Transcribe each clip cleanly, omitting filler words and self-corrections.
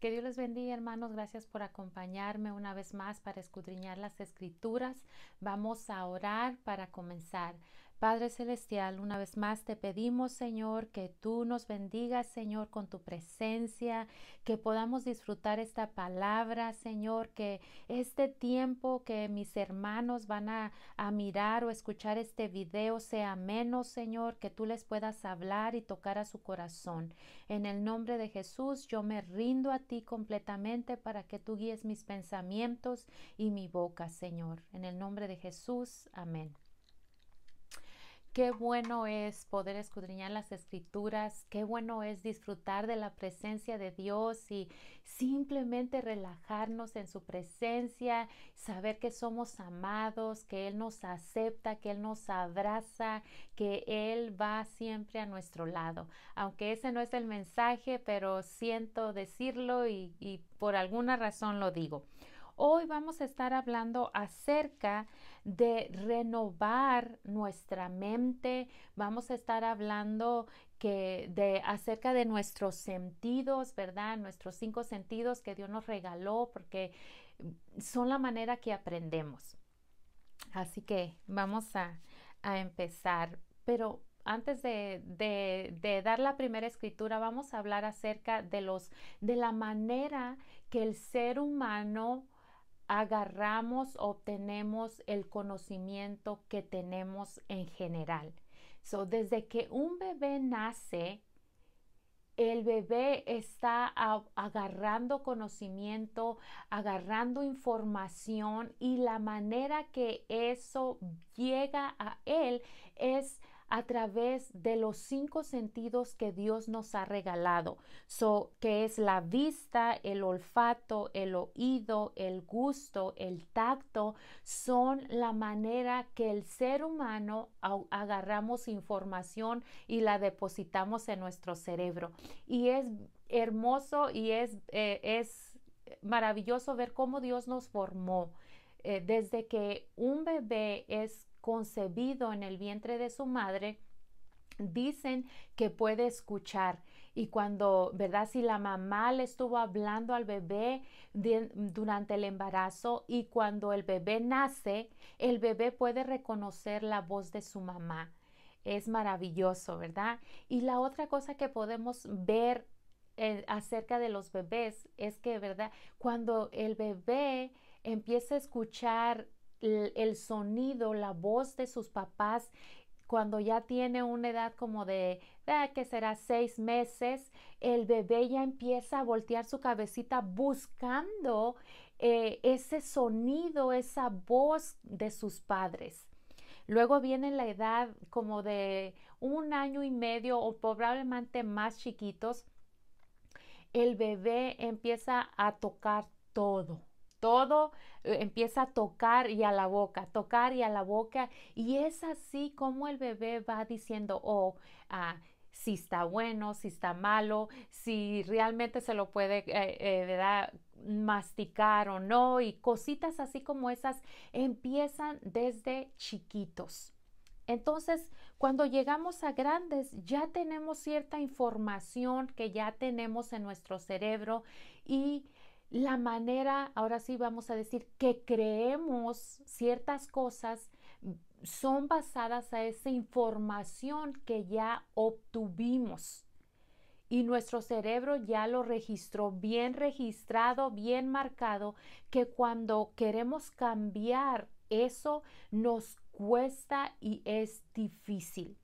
Que Dios les bendiga, hermanos. Gracias por acompañarme una vez más para escudriñar las Escrituras. Vamos a orar para comenzar. Padre Celestial, una vez más te pedimos, Señor, que tú nos bendigas, Señor, con tu presencia, que podamos disfrutar esta palabra, Señor, que este tiempo que mis hermanos van a mirar o escuchar este video sea menos, Señor, que tú les puedas hablar y tocar a su corazón. En el nombre de Jesús, yo me rindo a ti completamente para que tú guíes mis pensamientos y mi boca, Señor. En el nombre de Jesús, amén. Qué bueno es poder escudriñar las Escrituras, qué bueno es disfrutar de la presencia de Dios y simplemente relajarnos en su presencia, saber que somos amados, que Él nos acepta, que Él nos abraza, que Él va siempre a nuestro lado. Aunque ese no es el mensaje, pero siento decirlo y por alguna razón lo digo. Hoy vamos a estar hablando acerca de renovar nuestra mente. Vamos a estar hablando acerca de nuestros sentidos, ¿verdad? Nuestros 5 sentidos que Dios nos regaló porque son la manera que aprendemos. Así que vamos a empezar. Pero antes de dar la primera escritura, vamos a hablar acerca de la manera que el ser humano agarramos, obtenemos el conocimiento que tenemos en general. Desde que un bebé nace, el bebé está agarrando conocimiento, agarrando información y la manera que eso llega a él es a través de los 5 sentidos que Dios nos ha regalado, que es la vista, el olfato, el oído, el gusto, el tacto, son la manera que el ser humano agarramos información y la depositamos en nuestro cerebro. Y es hermoso y es maravilloso ver cómo Dios nos formó. Desde que un bebé es concebido en el vientre de su madre, dicen que puede escuchar y cuando, ¿verdad? Si la mamá le estuvo hablando al bebé durante el embarazo y cuando el bebé nace, el bebé puede reconocer la voz de su mamá. Es maravilloso, ¿verdad? Y la otra cosa que podemos ver acerca de los bebés es que, ¿verdad? Cuando el bebé empieza a escuchar el sonido, la voz de sus papás, cuando ya tiene una edad como de, que será 6 meses, el bebé ya empieza a voltear su cabecita buscando ese sonido, esa voz de sus padres. Luego viene la edad como de 1 año y medio o probablemente más chiquitos. El bebé empieza a tocar todo empieza a tocar y a la boca, tocar y a la boca. Y es así como el bebé va diciendo, si está bueno, si está malo, si realmente se lo puede ¿verdad? Masticar o no. Y cositas así como esas empiezan desde chiquitos. Entonces, cuando llegamos a grandes, ya tenemos cierta información que ya tenemos en nuestro cerebro y la manera, ahora sí vamos a decir, que creemos ciertas cosas son basadas a esa información que ya obtuvimos. Y nuestro cerebro ya lo registró bien registrado, bien marcado, que cuando queremos cambiar eso nos cuesta y es difícil.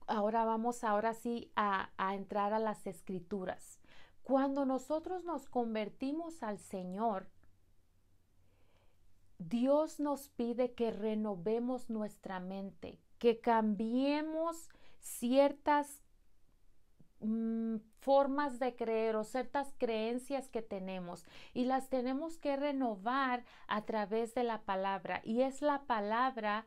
Ahora sí a entrar a las escrituras. Cuando nosotros nos convertimos al Señor, Dios nos pide que renovemos nuestra mente, que cambiemos ciertas formas de creer o ciertas creencias que tenemos y las tenemos que renovar a través de la palabra. Y es la palabra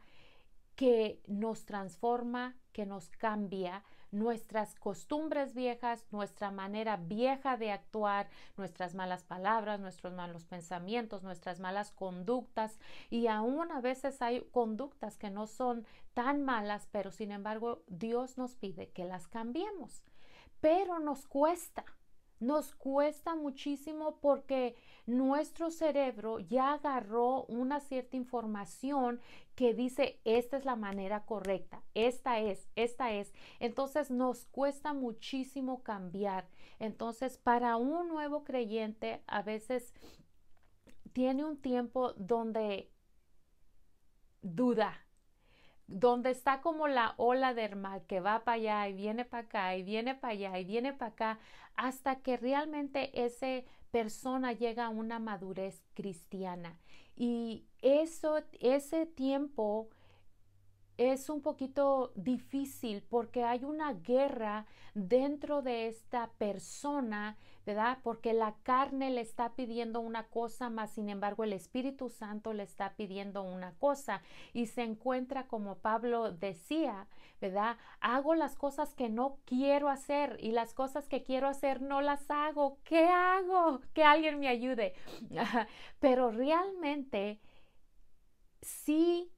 que nos transforma, que nos cambia nuestras costumbres viejas, nuestra manera vieja de actuar, nuestras malas palabras, nuestros malos pensamientos, nuestras malas conductas. Y aún a veces hay conductas que no son tan malas, pero sin embargo Dios nos pide que las cambiemos. Pero nos cuesta. Nos cuesta muchísimo porque nuestro cerebro ya agarró una cierta información que dice, esta es la manera correcta, esta es. Entonces nos cuesta muchísimo cambiar. Entonces, para un nuevo creyente, a veces tiene un tiempo donde duda, donde está como la ola del mar que va para allá y viene para acá y viene para allá y viene para acá, hasta que realmente esa persona llega a una madurez cristiana. Y ese tiempo es un poquito difícil porque hay una guerra dentro de esta persona, ¿verdad? Porque la carne le está pidiendo una cosa, más sin embargo el Espíritu Santo le está pidiendo una cosa y se encuentra como Pablo decía, ¿verdad? Hago las cosas que no quiero hacer y las cosas que quiero hacer no las hago. ¿Qué hago? Que alguien me ayude. Pero realmente sí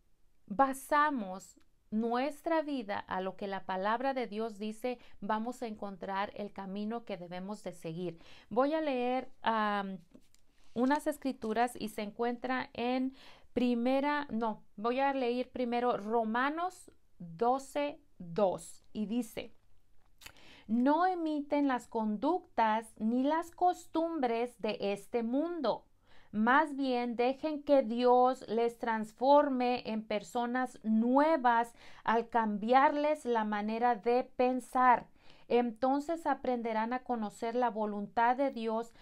basamos nuestra vida a lo que la palabra de Dios dice, vamos a encontrar el camino que debemos de seguir. Voy a leer unas escrituras y se encuentra en voy a leer primero Romanos 12:2 y dice, no imiten las conductas ni las costumbres de este mundo. Más bien dejen que Dios les transforme en personas nuevas al cambiarles la manera de pensar. Entonces aprenderán a conocer la voluntad de Dios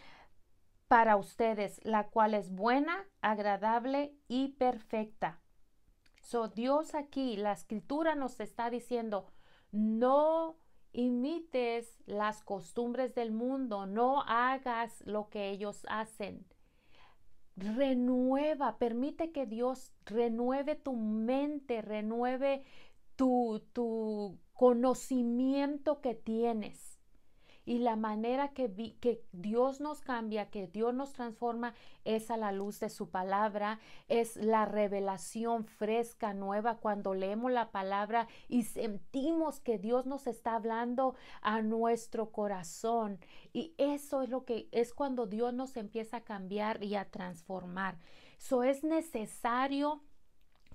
para ustedes, la cual es buena, agradable y perfecta. Dios aquí, la escritura nos está diciendo, no imites las costumbres del mundo, no hagas lo que ellos hacen. Renueva, permite que Dios renueve tu mente, renueve tu conocimiento que tienes. Y la manera que Dios nos cambia, que Dios nos transforma, es a la luz de su palabra, es la revelación fresca, nueva, cuando leemos la palabra y sentimos que Dios nos está hablando a nuestro corazón. Y eso es lo que es cuando Dios nos empieza a cambiar y a transformar. Es necesario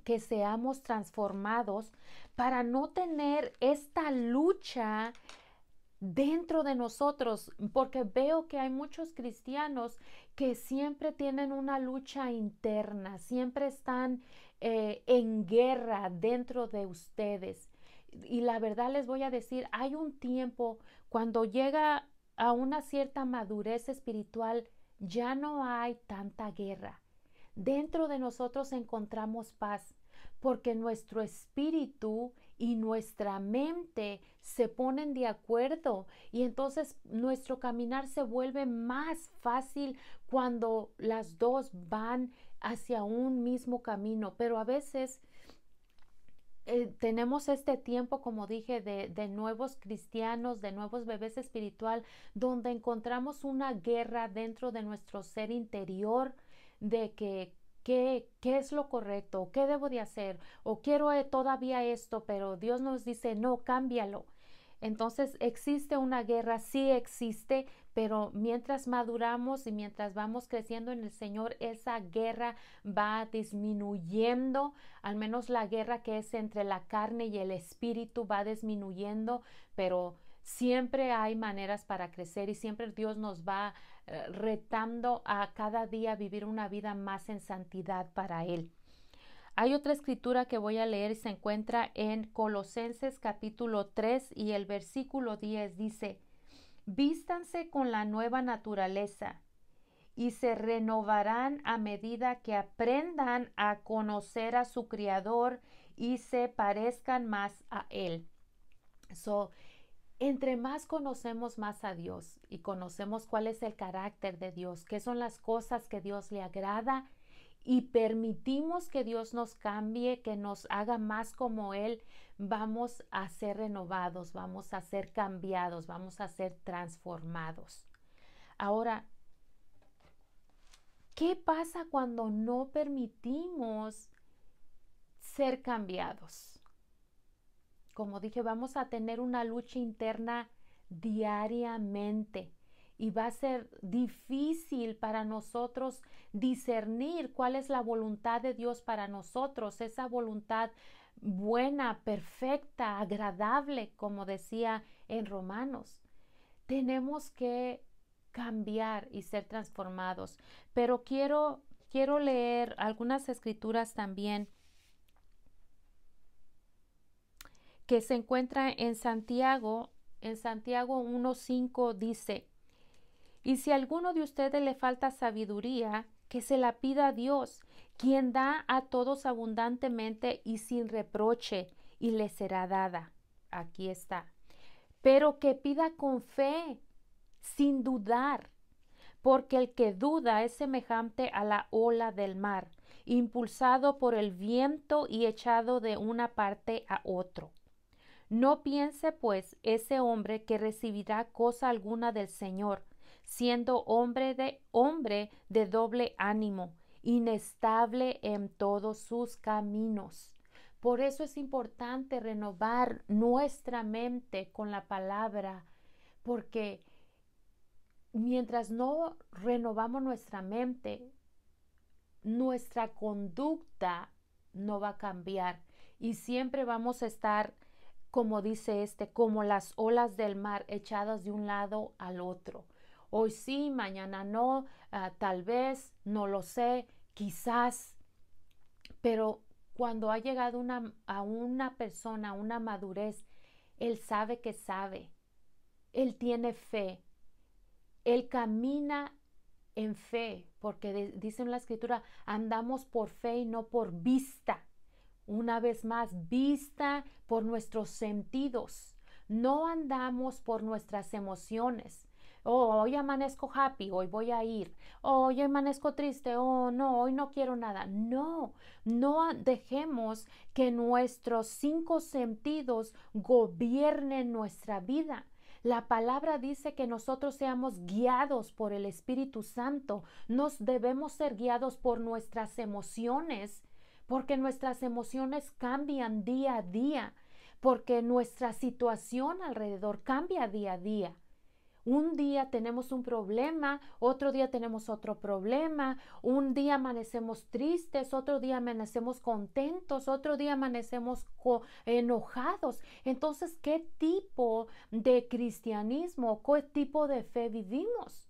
que seamos transformados para no tener esta lucha dentro de nosotros, porque veo que hay muchos cristianos que siempre tienen una lucha interna, siempre están en guerra dentro de ustedes. Y la verdad les voy a decir, hay un tiempo cuando llega a una cierta madurez espiritual, ya no hay tanta guerra. Dentro de nosotros encontramos paz, porque nuestro espíritu y nuestra mente se ponen de acuerdo y entonces nuestro caminar se vuelve más fácil cuando las dos van hacia un mismo camino. Pero a veces tenemos este tiempo, como dije, de nuevos cristianos, de nuevos bebés espiritual, donde encontramos una guerra dentro de nuestro ser interior de que qué es lo correcto, qué debo de hacer, o quiero todavía esto, pero Dios nos dice, no, cámbialo. Entonces existe una guerra, sí existe, pero mientras maduramos y mientras vamos creciendo en el Señor, esa guerra va disminuyendo, al menos la guerra que es entre la carne y el espíritu va disminuyendo, pero siempre hay maneras para crecer y siempre Dios nos va retando a cada día vivir una vida más en santidad para Él. Hay otra escritura que voy a leer y se encuentra en Colosenses capítulo 3 y el versículo 10 dice, vístanse con la nueva naturaleza y se renovarán a medida que aprendan a conocer a su Creador y se parezcan más a Él. Entre más conocemos más a Dios y conocemos cuál es el carácter de Dios, qué son las cosas que Dios le agrada y permitimos que Dios nos cambie, que nos haga más como Él, vamos a ser renovados, vamos a ser cambiados, vamos a ser transformados. Ahora, ¿qué pasa cuando no permitimos ser cambiados? Como dije, vamos a tener una lucha interna diariamente y va a ser difícil para nosotros discernir cuál es la voluntad de Dios para nosotros, esa voluntad buena, perfecta, agradable, como decía en Romanos. Tenemos que cambiar y ser transformados. Pero quiero leer algunas escrituras también que se encuentra en Santiago 1:5 dice: y si a alguno de ustedes le falta sabiduría, que se la pida a Dios, quien da a todos abundantemente y sin reproche, y le será dada. Aquí está. Pero que pida con fe, sin dudar, porque el que duda es semejante a la ola del mar, impulsado por el viento y echado de una parte a otro. No piense, pues, ese hombre que recibirá cosa alguna del Señor, siendo hombre de doble ánimo, inestable en todos sus caminos. Por eso es importante renovar nuestra mente con la palabra, porque mientras no renovamos nuestra mente, nuestra conducta no va a cambiar y siempre vamos a estar, como dice como las olas del mar echadas de un lado al otro. Hoy sí, mañana no, tal vez, no lo sé, quizás, pero cuando ha llegado a una persona, a una madurez, él sabe que sabe, él tiene fe, él camina en fe, porque dice en la escritura, andamos por fe y no por vista. Una vez más, vista por nuestros sentidos. No andamos por nuestras emociones. Oh, hoy amanezco happy, hoy voy a ir. Oh, hoy amanezco triste. Oh, no, hoy no quiero nada. No, no dejemos que nuestros 5 sentidos gobiernen nuestra vida. La palabra dice que nosotros seamos guiados por el Espíritu Santo. Nos debemos ser guiados por nuestras emociones, porque nuestras emociones cambian día a día, porque nuestra situación alrededor cambia día a día. Un día tenemos un problema, otro día tenemos otro problema, un día amanecemos tristes, otro día amanecemos contentos, otro día amanecemos enojados. Entonces, ¿qué tipo de cristianismo, qué tipo de fe vivimos?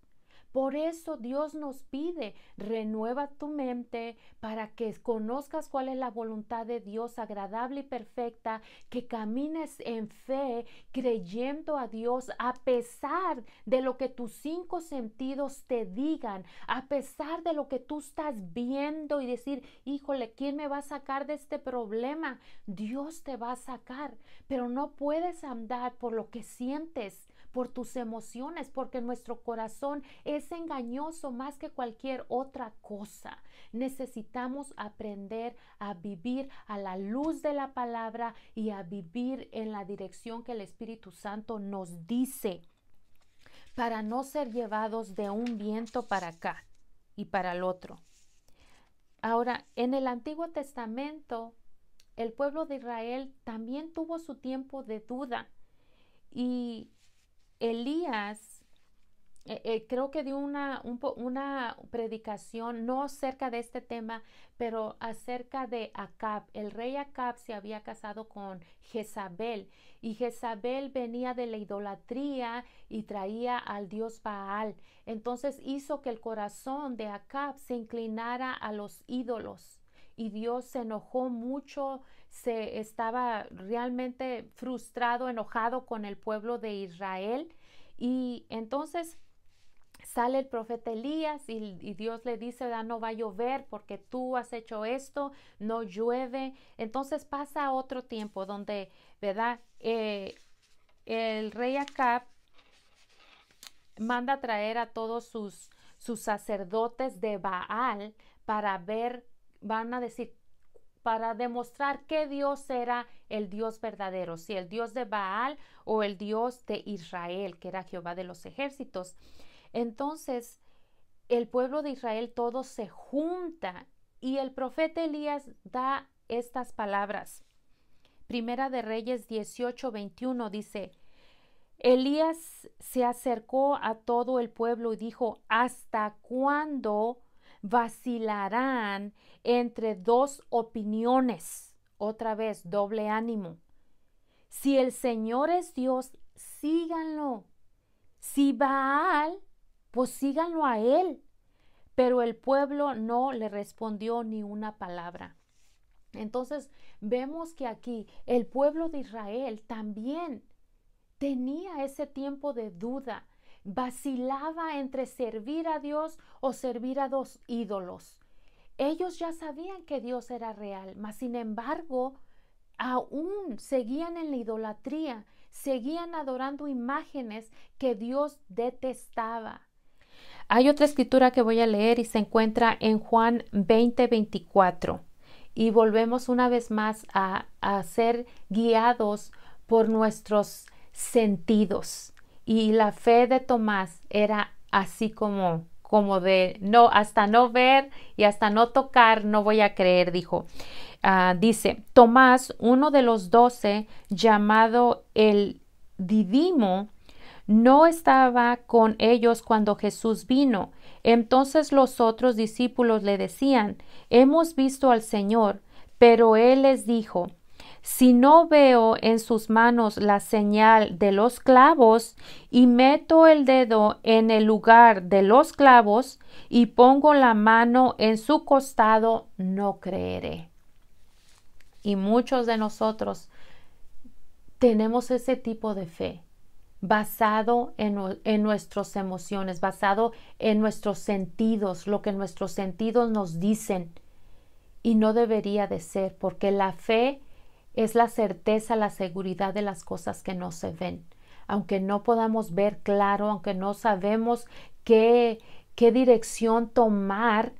Por eso Dios nos pide, renueva tu mente para que conozcas cuál es la voluntad de Dios agradable y perfecta, que camines en fe, creyendo a Dios a pesar de lo que tus 5 sentidos te digan, a pesar de lo que tú estás viendo y decir, híjole, ¿quién me va a sacar de este problema? Dios te va a sacar, pero no puedes andar por lo que sientes, por tus emociones, porque nuestro corazón es engañoso más que cualquier otra cosa. Necesitamos aprender a vivir a la luz de la palabra y a vivir en la dirección que el Espíritu Santo nos dice, para no ser llevados de un viento para acá y para el otro. Ahora, en el Antiguo Testamento, el pueblo de Israel también tuvo su tiempo de duda, y Elías, creo que dio una predicación, no acerca de este tema, pero acerca de Acab. El rey Acab se había casado con Jezabel, y Jezabel venía de la idolatría y traía al dios Baal. Entonces hizo que el corazón de Acab se inclinara a los ídolos, y Dios se enojó mucho, se estaba realmente frustrado, enojado con el pueblo de Israel. Y entonces sale el profeta Elías y Dios le dice, no va a llover porque tú has hecho esto, no llueve. Entonces pasa otro tiempo donde, ¿verdad? El rey Acab manda a traer a todos sus sacerdotes de Baal para ver, van a decir, para demostrar qué Dios era el Dios verdadero, si el Dios de Baal o el Dios de Israel, que era Jehová de los ejércitos. Entonces, el pueblo de Israel todo se junta y el profeta Elías da estas palabras. Primera de Reyes 18:21 dice, Elías se acercó a todo el pueblo y dijo: ¿hasta cuándo vacilarán entre dos opiniones? Otra vez, doble ánimo. Si el Señor es Dios, síganlo. Si Baal, pues síganlo a él. Pero el pueblo no le respondió ni una palabra. Entonces vemos que aquí el pueblo de Israel también tenía ese tiempo de duda, vacilaba entre servir a Dios o servir a dos ídolos. Ellos ya sabían que Dios era real, mas sin embargo, aún seguían en la idolatría, seguían adorando imágenes que Dios detestaba. Hay otra escritura que voy a leer y se encuentra en Juan 20:24. Y volvemos una vez más a ser guiados por nuestros sentidos. Y la fe de Tomás era así como de no, hasta no ver y hasta no tocar, no voy a creer, dijo. Dice, Tomás, uno de los 12, llamado el Didimo, no estaba con ellos cuando Jesús vino. Entonces los otros discípulos le decían: hemos visto al Señor. Pero él les dijo: si no veo en sus manos la señal de los clavos, y meto el dedo en el lugar de los clavos, y pongo la mano en su costado, no creeré. Y muchos de nosotros tenemos ese tipo de fe, basado en nuestras emociones, basado en nuestros sentidos, lo que nuestros sentidos nos dicen. Y no debería de ser, porque la fe es la certeza, la seguridad de las cosas que no se ven. Aunque no podamos ver claro, aunque no sabemos qué dirección tomar,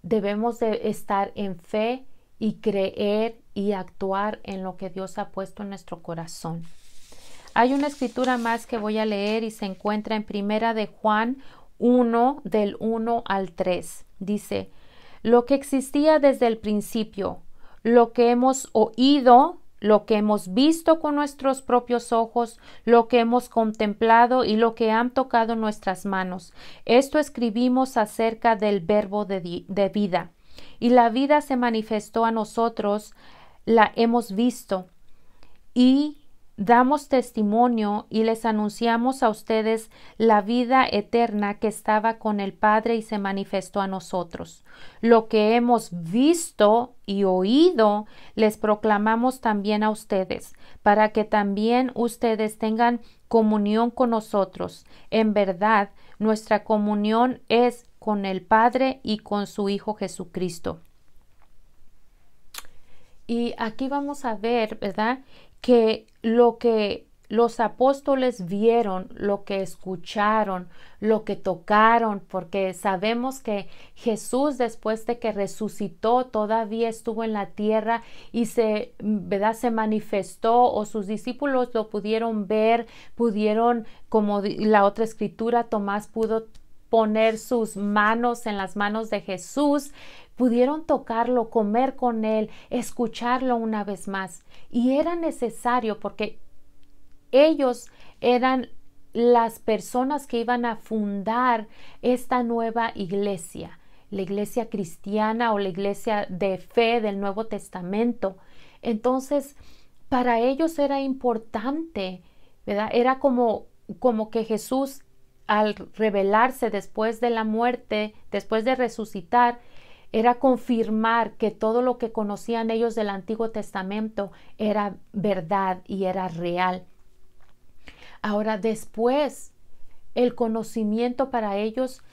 debemos de estar en fe y creer y actuar en lo que Dios ha puesto en nuestro corazón. Hay una escritura más que voy a leer y se encuentra en Primera de Juan 1, del 1 al 3. Dice: lo que existía desde el principio, lo que hemos oído, lo que hemos visto con nuestros propios ojos, lo que hemos contemplado y lo que han tocado nuestras manos. Esto escribimos acerca del verbo de vida. Y la vida se manifestó a nosotros, la hemos visto y damos testimonio y les anunciamos a ustedes la vida eterna que estaba con el Padre y se manifestó a nosotros. Lo que hemos visto y oído les proclamamos también a ustedes, para que también ustedes tengan comunión con nosotros. En verdad, nuestra comunión es con el Padre y con su Hijo Jesucristo. Y aquí vamos a ver, ¿verdad?, que lo que los apóstoles vieron, lo que escucharon, lo que tocaron, porque sabemos que Jesús, después de que resucitó, todavía estuvo en la tierra y se manifestó, o sus discípulos lo pudieron ver, pudieron, como la otra escritura, Tomás pudo poner sus manos en las manos de Jesús, pudieron tocarlo, comer con él, escucharlo una vez más. Y era necesario, porque ellos eran las personas que iban a fundar esta nueva iglesia, la iglesia cristiana o la iglesia de fe del Nuevo Testamento. Entonces, para ellos era importante, ¿verdad? Era como que Jesús, al revelarse después de la muerte, después de resucitar, era confirmar que todo lo que conocían ellos del Antiguo Testamento era verdad y era real. Ahora, después, el conocimiento para ellos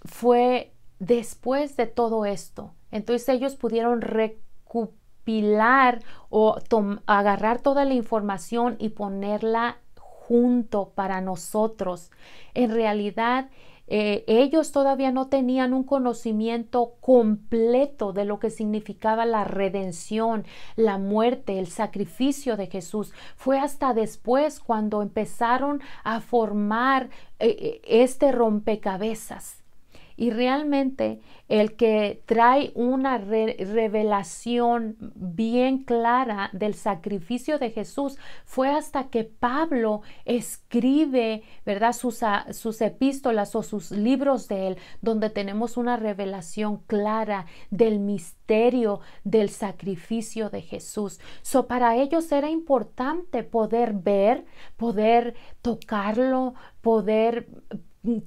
fue después de todo esto. Entonces ellos pudieron recopilar o agarrar toda la información y ponerla junto para nosotros. En realidad, ellos todavía no tenían un conocimiento completo de lo que significaba la redención, la muerte, el sacrificio de Jesús. Fue hasta después cuando empezaron a formar este rompecabezas. Y realmente el que trae una revelación bien clara del sacrificio de Jesús fue hasta que Pablo escribe, ¿verdad?, sus epístolas o sus libros de él, donde tenemos una revelación clara del misterio del sacrificio de Jesús. So, para ellos era importante poder ver, poder tocarlo, poder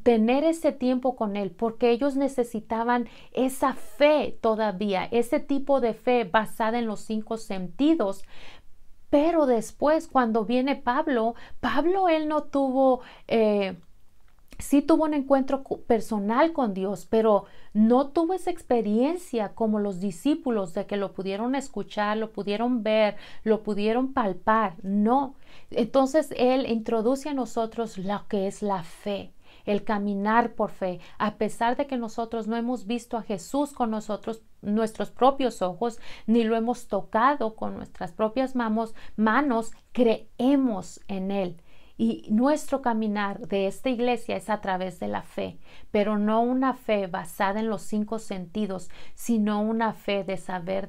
tener ese tiempo con él, porque ellos necesitaban esa fe todavía, ese tipo de fe basada en los 5 sentidos. Pero después, cuando viene Pablo, él no tuvo, sí tuvo un encuentro personal con Dios, pero no tuvo esa experiencia como los discípulos de que lo pudieron escuchar, lo pudieron ver, lo pudieron palpar. No. Entonces él introduce a nosotros lo que es la fe, el caminar por fe, a pesar de que nosotros no hemos visto a Jesús con nuestros propios ojos, ni lo hemos tocado con nuestras propias manos, creemos en Él. Y nuestro caminar de esta iglesia es a través de la fe, pero no una fe basada en los 5 sentidos, sino una fe de saber,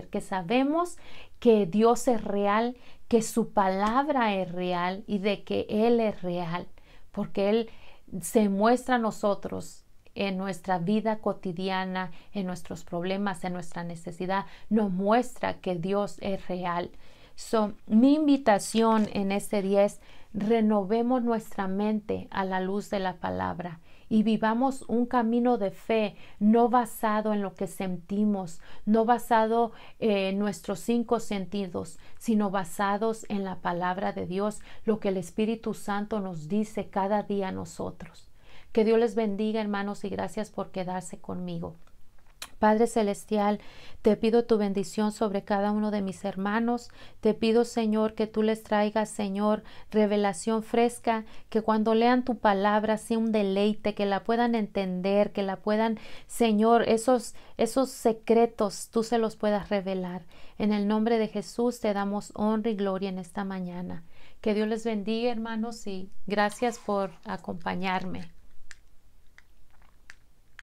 que sabemos que Dios es real, que su palabra es real y de que Él es real, porque Él se muestra a nosotros en nuestra vida cotidiana, en nuestros problemas, en nuestra necesidad, nos muestra que Dios es real. Mi invitación en este día es: renovemos nuestra mente a la luz de la palabra y vivamos un camino de fe, no basado en lo que sentimos, no basado en nuestros 5 sentidos, sino basados en la palabra de Dios, lo que el Espíritu Santo nos dice cada día a nosotros. Que Dios les bendiga, hermanos, y gracias por quedarse conmigo. Padre Celestial, te pido tu bendición sobre cada uno de mis hermanos. Te pido, Señor, que tú les traigas, Señor, revelación fresca, que cuando lean tu palabra sea un deleite, que la puedan entender, que la puedan, Señor, esos secretos tú se los puedas revelar. En el nombre de Jesús te damos honra y gloria en esta mañana. Que Dios les bendiga, hermanos, y gracias por acompañarme.